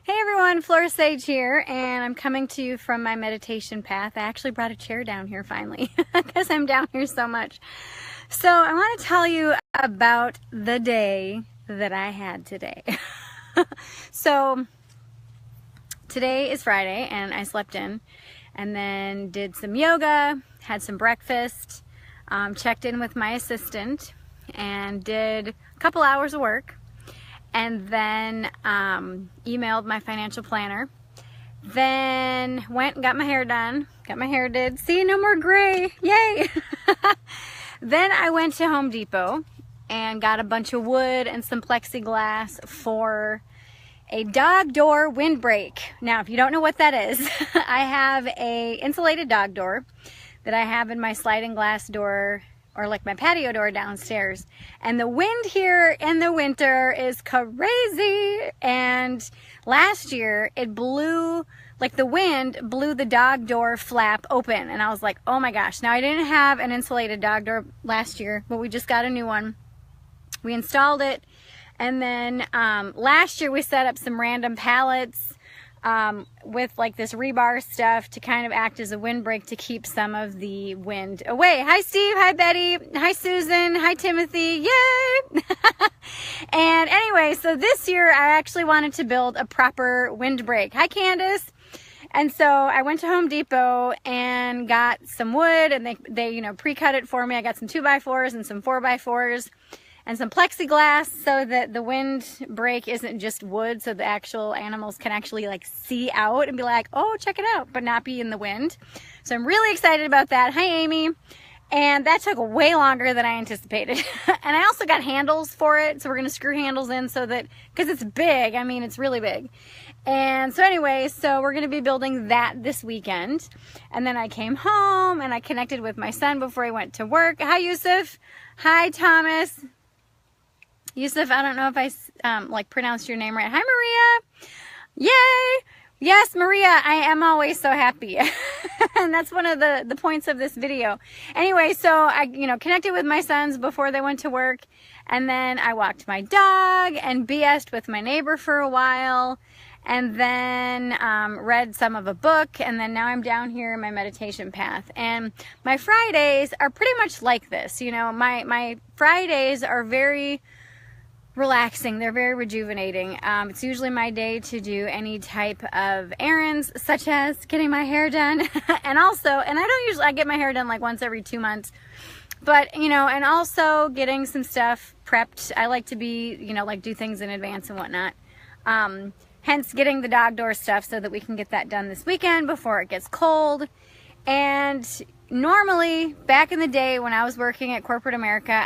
Hey everyone, Flora here, and I'm coming to you from my meditation path. I actually brought a chair down here finally because I'm down here so much. So I want to tell you about the day that I had today. So today is Friday and I slept in and then did some yoga, had some breakfast, checked in with my assistant and did a couple hours of work. And then emailed my financial planner. Then went and got my hair done. Got my hair did. See, no more gray. Yay! Then I went to Home Depot and got a bunch of wood and some plexiglass for a dog door windbreak. Now, if you don't know what that is, I have a insulated dog door that I have in my sliding glass door, or like my patio door downstairs, and the wind here in the winter is crazy. And last year it blew, like the wind blew the dog door flap open, and I was like, oh my gosh. Now I didn't have an insulated dog door last year, but we just got a new one. We installed it, and then last year we set up some random pallets with like this rebar stuff to kind of act as a windbreak to keep some of the wind away. Hi Steve, hi Betty, hi Susan, hi Timothy, yay! And anyway, so this year I actually wanted to build a proper windbreak. Hi Candace. And so I went to Home Depot and got some wood, and they you know, pre-cut it for me. I got some 2x4s and some 4x4s. And some plexiglass so that the windbreak isn't just wood, so the actual animals can actually like see out and be like, oh, check it out, but not be in the wind. So I'm really excited about that. Hi, Amy. And that took way longer than I anticipated. And I also got handles for it, so we're going to screw handles in so that, because it's big, I mean, it's really big. And so anyway, so we're going to be building that this weekend. And then I came home and I connected with my son before he went to work. Hi, Yusuf. Hi, Thomas. Yusuf, I don't know if I like pronounced your name right. Hi, Maria. Yay. Yes, Maria, I am always so happy. And that's one of the points of this video. Anyway, so I, connected with my sons before they went to work. And then I walked my dog and BS'd with my neighbor for a while. And then read some of a book. And then now I'm down here in my meditation path. And my Fridays are pretty much like this. You know, my Fridays are very relaxing. They're very rejuvenating. It's usually my day to do any type of errands, such as getting my hair done. And I get my hair done like once every 2 months, but and also getting some stuff prepped. I like to be, like do things in advance and whatnot. Hence getting the dog door stuff so that we can get that done this weekend before it gets cold. And normally, back in the day when I was working at corporate America,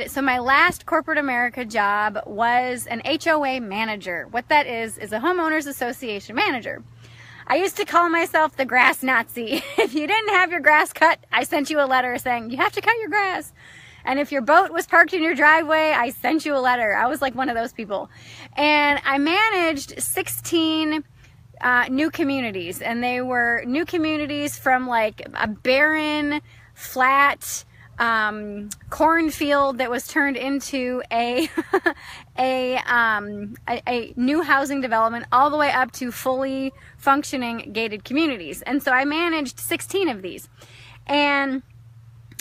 so my last corporate America job was an HOA manager. What that is a homeowners association manager. I used to call myself the grass Nazi. If you didn't have your grass cut, I sent you a letter saying, you have to cut your grass. And if your boat was parked in your driveway, I sent you a letter. I was like one of those people. And I managed 16 new communities, and they were new communities from like a barren, flat cornfield that was turned into a new housing development, all the way up to fully functioning gated communities. And so I managed 16 of these, and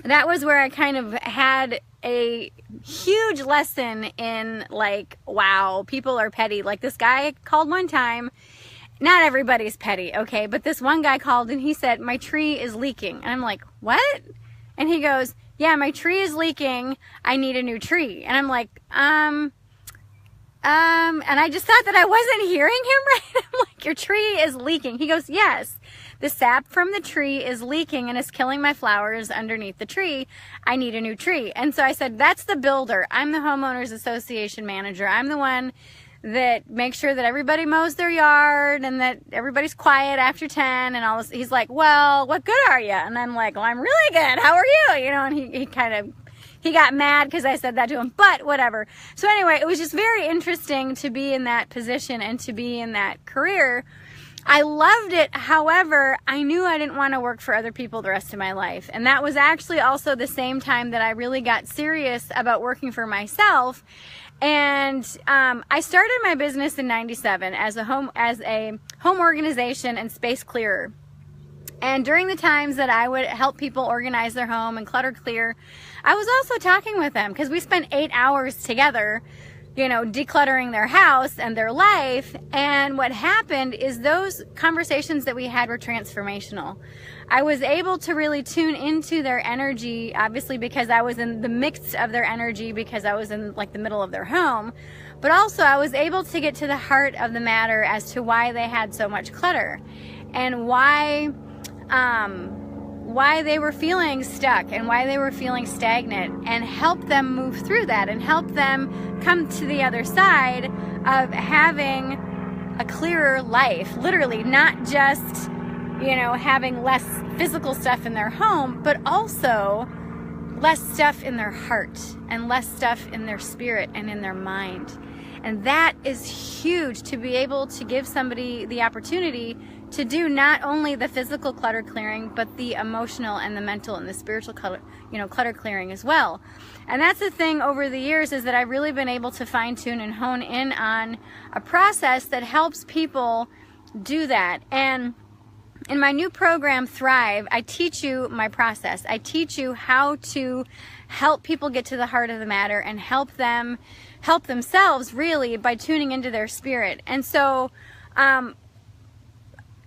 that was where I kind of had a huge lesson in like, wow, people are petty. Like this guy called one time. Not everybody's petty, okay? But this one guy called and he said, my tree is leaking. And I'm like, what? And he goes, yeah, my tree is leaking. I need a new tree. And I'm like, and I just thought that I wasn't hearing him right. I'm like, your tree is leaking. He goes, yes, the sap from the tree is leaking and is killing my flowers underneath the tree. I need a new tree. And so I said, that's the builder. I'm the homeowners association manager. I'm the one that makes sure that everybody mows their yard and that everybody's quiet after 10 and all this. He's like, well, what good are you? And I'm like, well, I'm really good. How are you? And he got mad because I said that to him, but whatever. So anyway, it was just very interesting to be in that position and to be in that career. I loved it. However, I knew I didn't want to work for other people the rest of my life. And that was actually also the same time that I really got serious about working for myself. And I started my business in '97 as a home organization and space clearer. And during the times that I would help people organize their home and clutter clear, I was also talking with them, because we spent 8 hours together, you know, decluttering their house and their life. And what happened is those conversations that we had were transformational. I was able to really tune into their energy, obviously because I was in the mix of their energy, because I was in like the middle of their home, but also I was able to get to the heart of the matter as to why they had so much clutter and why they were feeling stuck and why they were feeling stagnant, and help them move through that and help them come to the other side of having a clearer life. Literally, not just, you know, having less physical stuff in their home, but also less stuff in their heart and less stuff in their spirit and in their mind. And that is huge, to be able to give somebody the opportunity to do not only the physical clutter clearing, but the emotional and the mental and the spiritual clutter, clutter clearing as well. And that's the thing over the years, is that I've really been able to fine tune and hone in on a process that helps people do that. And in my new program, Thrive, I teach you my process. I teach you how to help people get to the heart of the matter and help themselves really by tuning into their spirit. And so,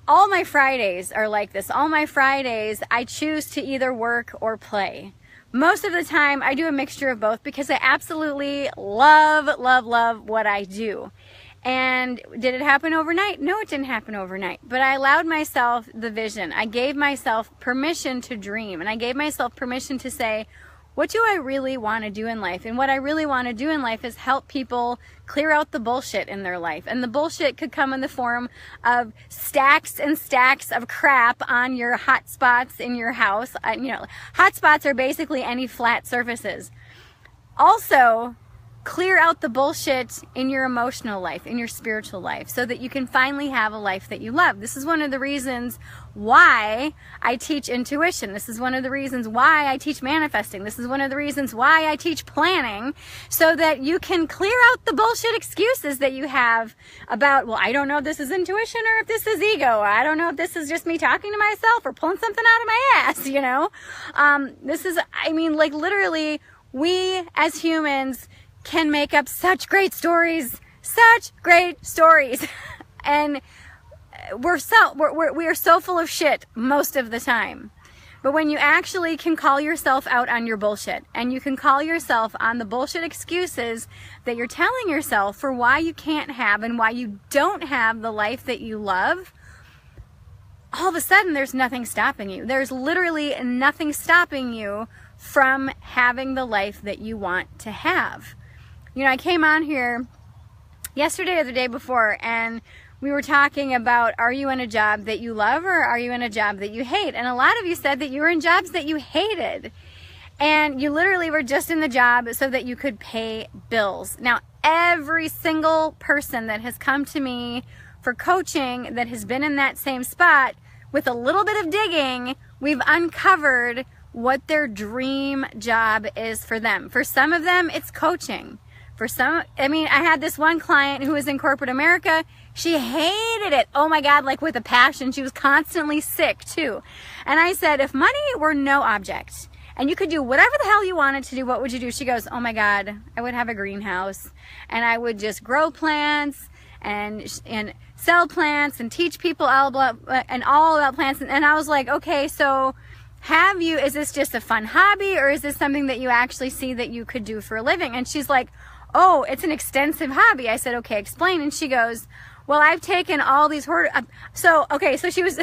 all my Fridays are like this. All my Fridays, I choose to either work or play. Most of the time, I do a mixture of both, because I absolutely love what I do. And did it happen overnight? No, it didn't happen overnight. But I allowed myself the vision. I gave myself permission to dream. And I gave myself permission to say, what do I really want to do in life? And what I really want to do in life is help people clear out the bullshit in their life. And the bullshit could come in the form of stacks and stacks of crap on your hot spots in your house. Hot spots are basically any flat surfaces. Also, clear out the bullshit in your emotional life, in your spiritual life, so that you can finally have a life that you love. This is one of the reasons why I teach intuition. This is one of the reasons why I teach manifesting. This is one of the reasons why I teach planning, so that you can clear out the bullshit excuses that you have about, well, I don't know if this is intuition or if this is ego. I don't know if this is just me talking to myself or pulling something out of my ass, This is, literally, we as humans can make up such great stories, and we are so full of shit most of the time. But when you actually can call yourself out on your bullshit, and you can call yourself on the bullshit excuses that you're telling yourself for why you can't have and why you don't have the life that you love, all of a sudden there's nothing stopping you. There's literally nothing stopping you from having the life that you want to have. I came on here yesterday or the day before, and we were talking about, are you in a job that you love, or are you in a job that you hate? And a lot of you said that you were in jobs that you hated, and you literally were just in the job so that you could pay bills. Now, every single person that has come to me for coaching that has been in that same spot, with a little bit of digging, we've uncovered what their dream job is for them. For some of them, it's coaching. For some, I had this one client who was in corporate America. She hated it. Oh my God, like with a passion. She was constantly sick too. And I said, if money were no object and you could do whatever the hell you wanted to do, what would you do? She goes, oh my God, I would have a greenhouse, and I would just grow plants and sell plants and teach people all about plants. And I was like, okay, so is this just a fun hobby, or is this something that you actually see that you could do for a living? And she's like, oh, it's an extensive hobby. I said, okay, explain. And she goes, well, I've taken all these so she was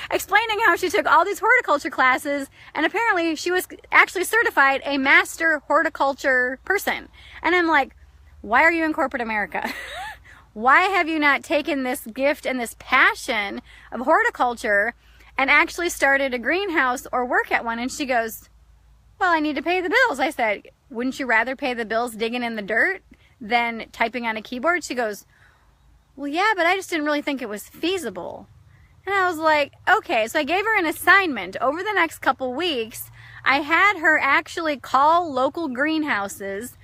explaining how she took all these horticulture classes, and apparently she was actually certified a master horticulture person. And I'm like, why are you in corporate America? Why have you not taken this gift and this passion of horticulture and actually started a greenhouse or work at one? And she goes, well, I need to pay the bills. I said, wouldn't you rather pay the bills digging in the dirt than typing on a keyboard? She goes, well, yeah, but I just didn't really think it was feasible. And I was like, okay. So I gave her an assignment. Over the next couple weeks, I had her actually call local greenhouses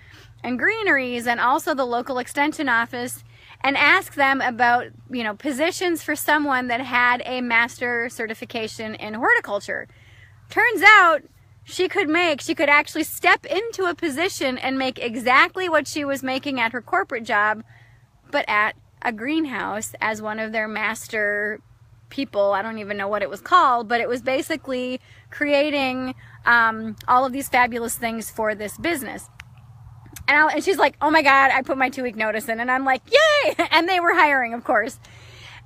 and greeneries and also the local extension office and ask them about, you know, positions for someone that had a master certification in horticulture. Turns out she could actually step into a position and make exactly what she was making at her corporate job, but at a greenhouse as one of their master people. I don't even know what it was called, but it was basically creating all of these fabulous things for this business. And she's like, oh my God, I put my 2-week notice in. And I'm like, yay! And they were hiring, of course.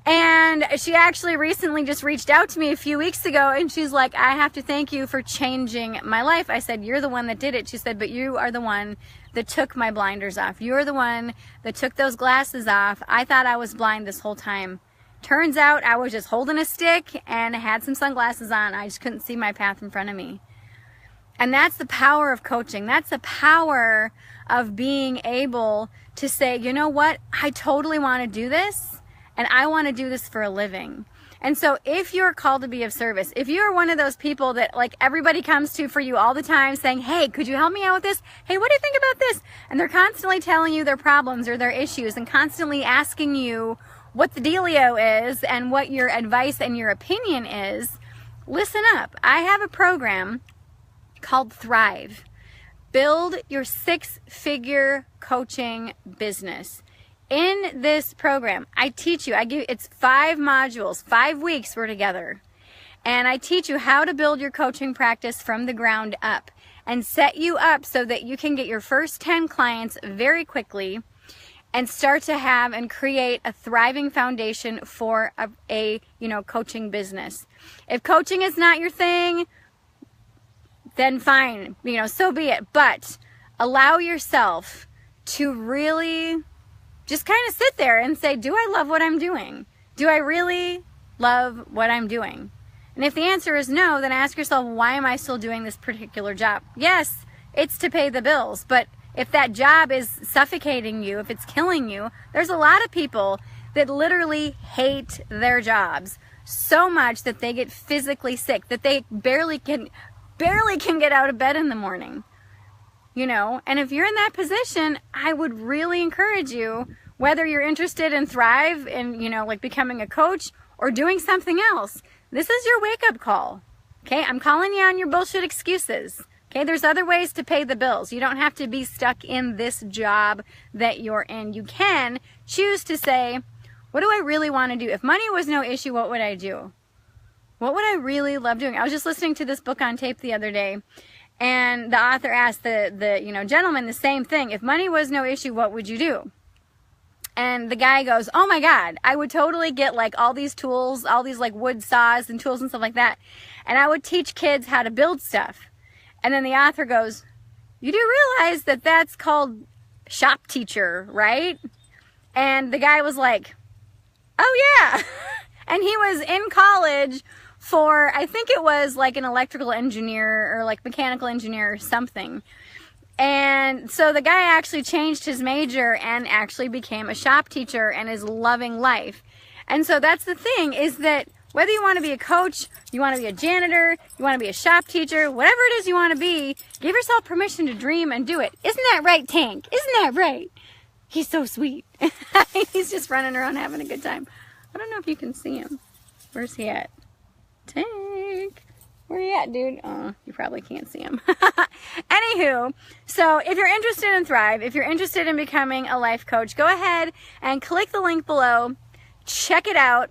And she actually recently just reached out to me a few weeks ago, and she's like, I have to thank you for changing my life. I said, you're the one that did it. She said, but you are the one that took my blinders off. You're the one that took those glasses off. I thought I was blind this whole time. Turns out I was just holding a stick and had some sunglasses on. I just couldn't see my path in front of me. And that's the power of coaching. That's the power of being able to say, you know what? I totally want to do this, and I want to do this for a living. And so if you're called to be of service, if you're one of those people that like everybody comes to for you all the time saying, hey, could you help me out with this? Hey, what do you think about this? And they're constantly telling you their problems or their issues and constantly asking you what the dealio is and what your advice and your opinion is, listen up. I have a program called Thrive. Build your 6-figure coaching business. In this program, I teach you, it's 5 modules, 5 weeks we're together. And I teach you how to build your coaching practice from the ground up and set you up so that you can get your first 10 clients very quickly and start to have and create a thriving foundation for a coaching business. If coaching is not your thing, then fine, so be it. But allow yourself to really just kind of sit there and say, do I love what I'm doing? Do I really love what I'm doing? And if the answer is no, then ask yourself, why am I still doing this particular job? Yes, it's to pay the bills, but if that job is suffocating you, if it's killing you, there's a lot of people that literally hate their jobs so much that they get physically sick, that they barely can get out of bed in the morning. And if you're in that position, I would really encourage you, whether you're interested in Thrive and, like becoming a coach or doing something else, this is your wake-up call. Okay, I'm calling you on your bullshit excuses. Okay, there's other ways to pay the bills. You don't have to be stuck in this job that you're in. You can choose to say, what do I really want to do? If money was no issue, what would I do? What would I really love doing? I was just listening to this book on tape the other day, and the author asked the gentleman the same thing. If money was no issue, what would you do? And the guy goes, oh my God, I would totally get like all these tools, all these like wood saws and tools and stuff like that. And I would teach kids how to build stuff. And then the author goes, you do realize that that's called shop teacher, right? And the guy was like, oh yeah. And he was in college for, I think it was like an electrical engineer or like mechanical engineer or something. And so the guy actually changed his major and actually became a shop teacher and is loving life. And so that's the thing, is that whether you want to be a coach, you want to be a janitor, you want to be a shop teacher, whatever it is you want to be, give yourself permission to dream and do it. Isn't that right, Tank? Isn't that right? He's so sweet. He's just running around having a good time. I don't know if you can see him. Where's he at? Tank. Where you at, dude? Oh, you probably can't see him. Anywho, so if you're interested in Thrive, if you're interested in becoming a life coach, go ahead and click the link below. Check it out.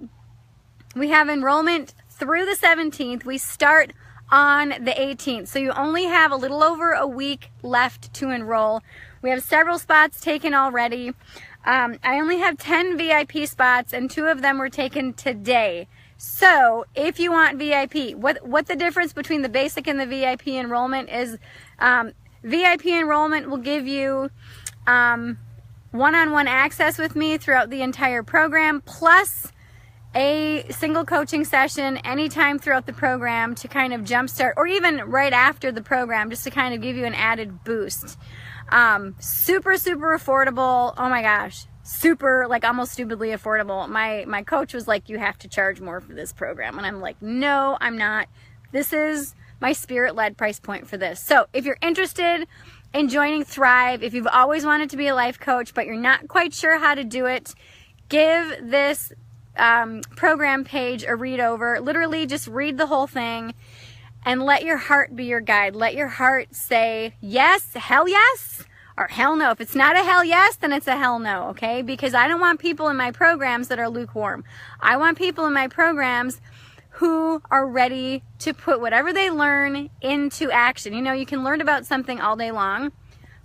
We have enrollment through the 17th. We start on the 18th. So you only have a little over a week left to enroll. We have several spots taken already. I only have 10 VIP spots, and 2 of them were taken today. So if you want VIP, what the difference between the basic and the VIP enrollment is, VIP enrollment will give you one-on-one access with me throughout the entire program, plus a single coaching session anytime throughout the program to kind of jumpstart, or even right after the program, just to kind of give you an added boost. Super, super affordable. Oh my gosh. Super, like almost stupidly affordable. My coach was like, you have to charge more for this program. And I'm like, no, I'm not. This is my spirit-led price point for this. So if you're interested, in joining Thrive. If you've always wanted to be a life coach, but you're not quite sure how to do it, give this program page a read over. Literally just read the whole thing and let your heart be your guide. Let your heart say yes, hell yes, or hell no. If it's not a hell yes, then it's a hell no, okay? Because I don't want people in my programs that are lukewarm. I want people in my programs who are ready to put whatever they learn into action. You know, you can learn about something all day long,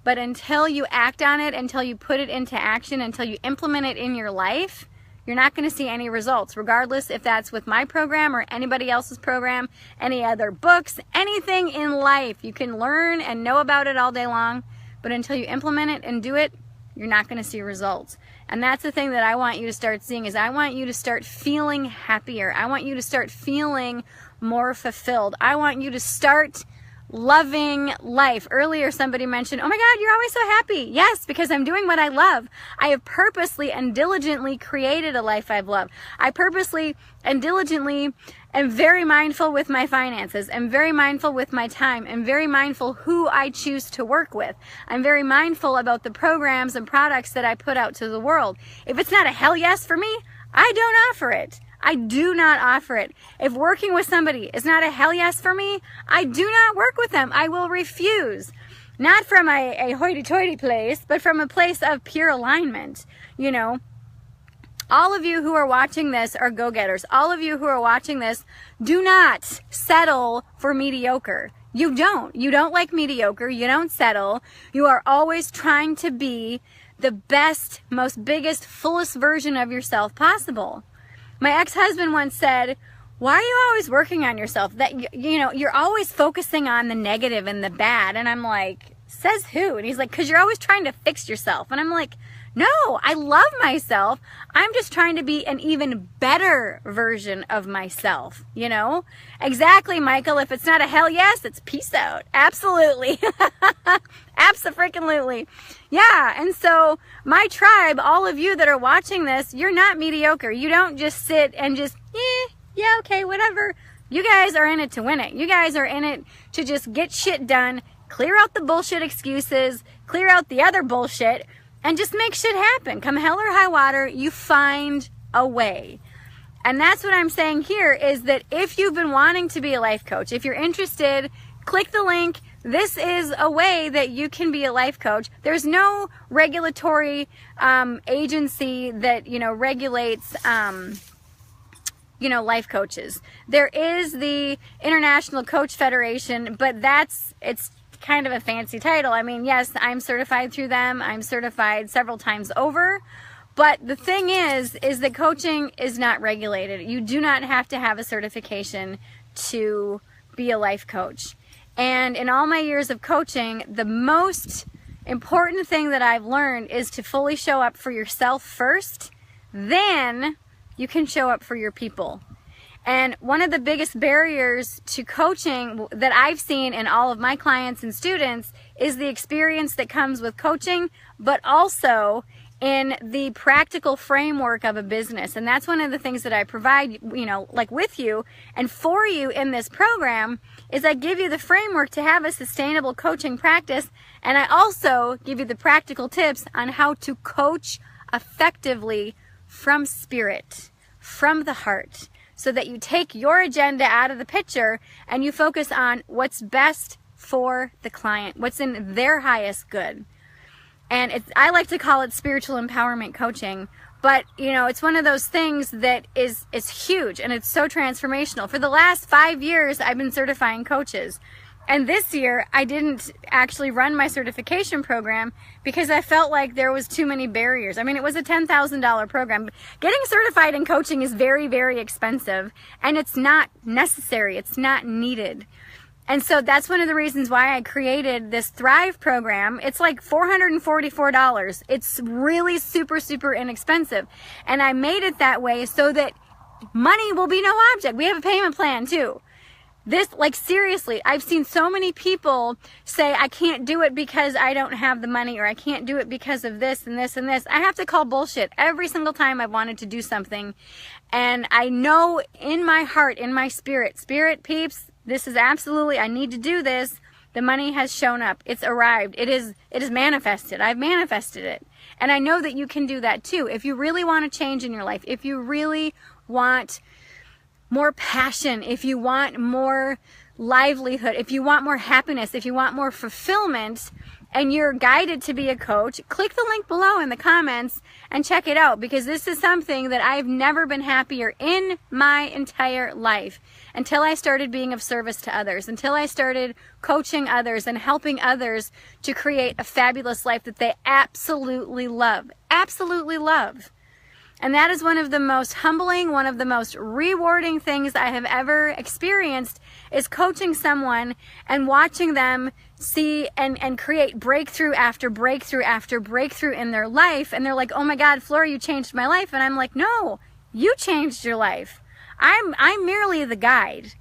but until you act on it, until you put it into action, until you implement it in your life, you're not going to see any results, regardless if that's with my program or anybody else's program, any other books, anything in life. You can learn and know about it all day long, but until you implement it and do it, you're not going to see results. And that's the thing that I want you to start seeing, is I want you to start feeling happier. I want you to start feeling more fulfilled. I want you to start loving life. Earlier somebody mentioned, oh my God, you're always so happy. Yes, because I'm doing what I love. I have purposely and diligently created a life I've loved. I purposely and diligently am very mindful with my finances. I'm very mindful with my time. I'm very mindful who I choose to work with. I'm very mindful about the programs and products that I put out to the world. If it's not a hell yes for me, I don't offer it. I do not offer it. If working with somebody is not a hell yes for me, I do not work with them. I will refuse. Not from a hoity-toity place, but from a place of pure alignment. You know, all of you who are watching this are go-getters. All of you who are watching this, do not settle for mediocre. You don't. You don't like mediocre. You don't settle. You are always trying to be the best, most biggest, fullest version of yourself possible. My ex-husband once said, why are you always working on yourself? That, you know, you're always focusing on the negative and the bad. And I'm like, says who? And he's like, because you're always trying to fix yourself. And I'm like, no, I love myself. I'm just trying to be an even better version of myself, you know? Exactly, Michael. If it's not a hell yes, it's peace out. Absolutely. Abso-freaking-lutely. Yeah, and so my tribe, all of you that are watching this, you're not mediocre. You don't just sit and just, yeah, okay, whatever. You guys are in it to win it. You guys are in it to just get shit done, clear out the bullshit excuses, clear out the other bullshit, and just make shit happen. Come hell or high water, you find a way. And that's what I'm saying here, is that if you've been wanting to be a life coach, if you're interested, click the link. This is a way that you can be a life coach. There's no regulatory agency that, you know, regulates, you know, life coaches. There is the International Coach Federation, but it's kind of a fancy title. I mean, yes, I'm certified through them. I'm certified several times over. But the thing is that coaching is not regulated. You do not have to have a certification to be a life coach. And in all my years of coaching, the most important thing that I've learned is to fully show up for yourself first, then you can show up for your people. And one of the biggest barriers to coaching that I've seen in all of my clients and students is the experience that comes with coaching, but also in the practical framework of a business. And that's one of the things that I provide, you know, like with you and for you in this program, is I give you the framework to have a sustainable coaching practice. And I also give you the practical tips on how to coach effectively from spirit, from the heart, so that you take your agenda out of the picture and you focus on what's best for the client, what's in their highest good. And I like to call it spiritual empowerment coaching, but you know, it's one of those things that is huge and it's so transformational. For the last 5 years, I've been certifying coaches. And this year, I didn't actually run my certification program because I felt like there was too many barriers. I mean, it was a $10,000 program. Getting certified in coaching is very, very expensive, and it's not necessary. It's not needed. And so that's one of the reasons why I created this Thrive program. It's like $444. It's really super, super inexpensive. And I made it that way so that money will be no object. We have a payment plan too. This, like, seriously, I've seen so many people say, I can't do it because I don't have the money, or I can't do it because of this and this and this. I have to call bullshit every single time I've wanted to do something. And I know in my heart, in my spirit peeps, this is absolutely, I need to do this. The money has shown up. It's arrived. It is manifested. I've manifested it. And I know that you can do that too. If you really want to change in your life, if you really want more passion, if you want more livelihood, if you want more happiness, if you want more fulfillment, and you're guided to be a coach, click the link below in the comments and check it out, because this is something that I've never been happier in my entire life until I started being of service to others, until I started coaching others and helping others to create a fabulous life that they absolutely love. Absolutely love. And that is one of the most humbling, one of the most rewarding things I have ever experienced, is coaching someone and watching them see and create breakthrough after breakthrough after breakthrough in their life. And they're like, oh my God, Flora, you changed my life. And I'm like, no, you changed your life. I'm merely the guide.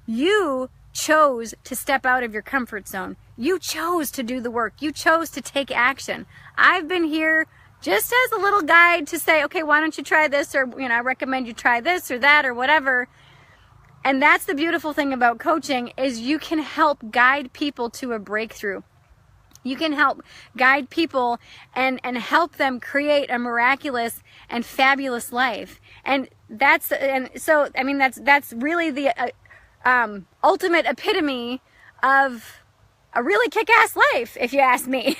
You chose to step out of your comfort zone. You chose to do the work. You chose to take action. I've been here just as a little guide to say, okay, why don't you try this? Or, I recommend you try this or that or whatever. And that's the beautiful thing about coaching, is you can help guide people to a breakthrough. You can help guide people and help them create a miraculous and fabulous life. And that's really the ultimate epitome of a really kick-ass life, if you ask me.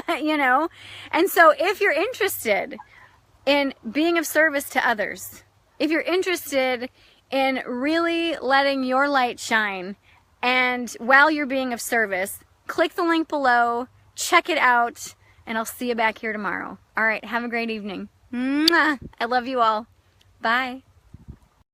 And so if you're interested in being of service to others, if you're interested in really letting your light shine, and while you're being of service, click the link below, check it out, and I'll see you back here tomorrow. All right, have a great evening. Mwah! I love you all. Bye.